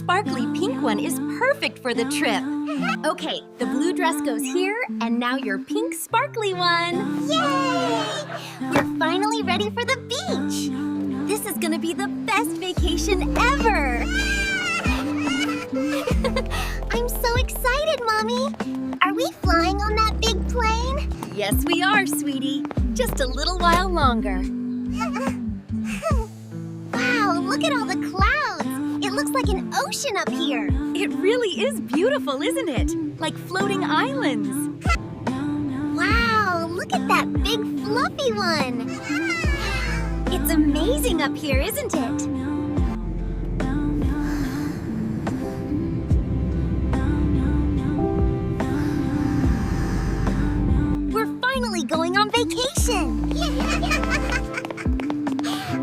sparkly pink one is perfect for the trip. Okay, the blue dress goes here, and now your pink sparkly one. Yay! We're finally ready for the beach. This is gonna be the best vacation ever. I'm so excited, Mommy. Are we flying on that big plane? Yes, we are, sweetie. Just a little while longer. Wow, look at all the clouds. It looks like an ocean up here. It really is beautiful, isn't it? Like floating islands. Wow, look at that big fluffy one. It's amazing up here, isn't it? We're finally going on vacation.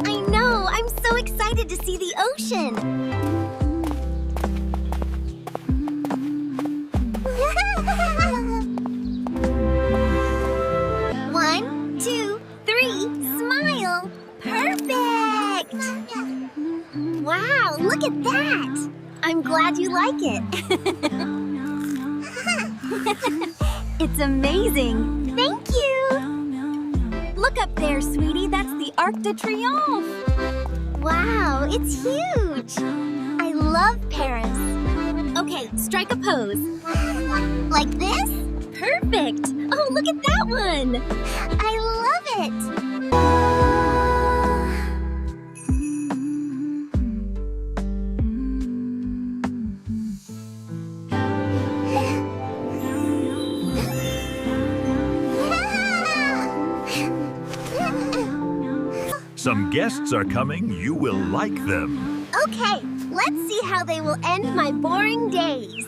I know, I'm so excited to see the ocean. One, two, three, smile. Perfect! Wow, look at that! I'm glad you like it. It's amazing. Thank you! Look up there, sweetie. That's the Arc de Triomphe. Wow, it's huge! I love Paris. Okay, strike a pose. Like this? Perfect. Oh, look at that one. I love it! Some guests are coming. You will like them. Okay, let's see how they will end my boring days.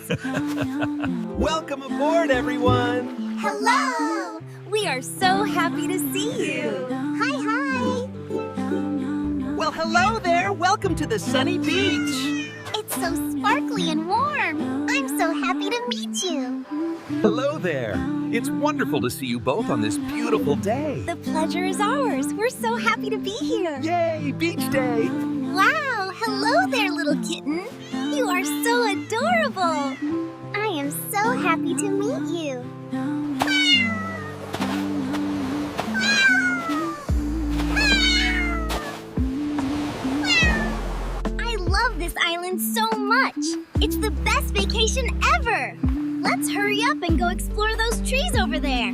Welcome aboard, everyone! Hello! We are so happy to see you. Hi, hi! Well, hello there! Welcome to the sunny beach! It's so sparkly and warm. I'm so happy to meet you. Hello there! It's wonderful to see you both on this beautiful day. The pleasure is ours. We're so happy to be here. Yay, beach day! Wow, hello there, little kitten. You are so adorable. I am so happy to meet you. I love this island so much. It's the best vacation ever. Let's hurry up and go explore those trees over there.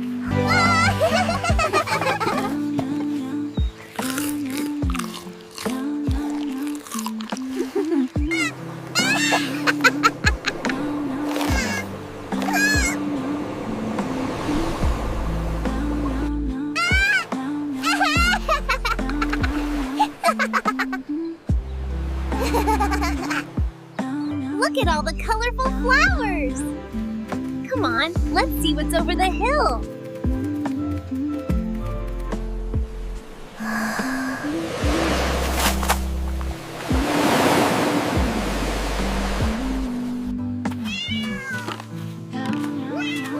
Look at all the colorful flowers. Come on, let's see what's over the hill.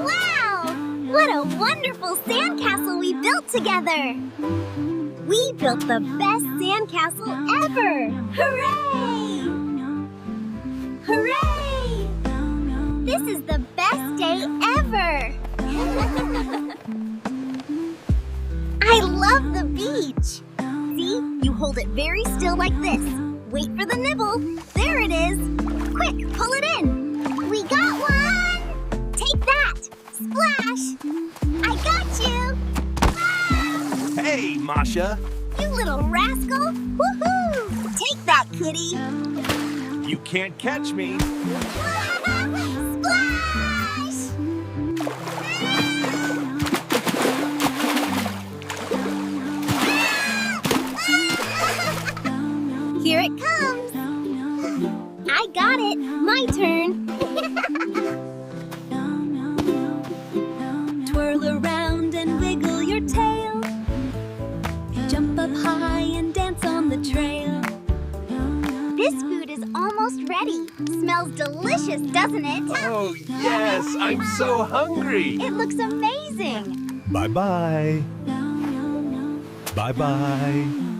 Wow! What a wonderful sandcastle we built together! We built the best sandcastle ever! Hooray! Hooray! This is the best day ever! I love the beach! See, you hold it very still like this. Wait for the nibble. There it is. Quick, pull it in. We got one! Take that! Splash! I got you! Hey, Masha! You little rascal! Woohoo! Take that, kitty! You can't catch me! Splash! Here it comes! I got it! My turn! Twirl around and wiggle your tail. Jump up high and dance on the trail. This food is almost ready. Smells delicious, doesn't it? Oh, yes! I'm so hungry! It looks amazing. Bye-bye. Bye-bye.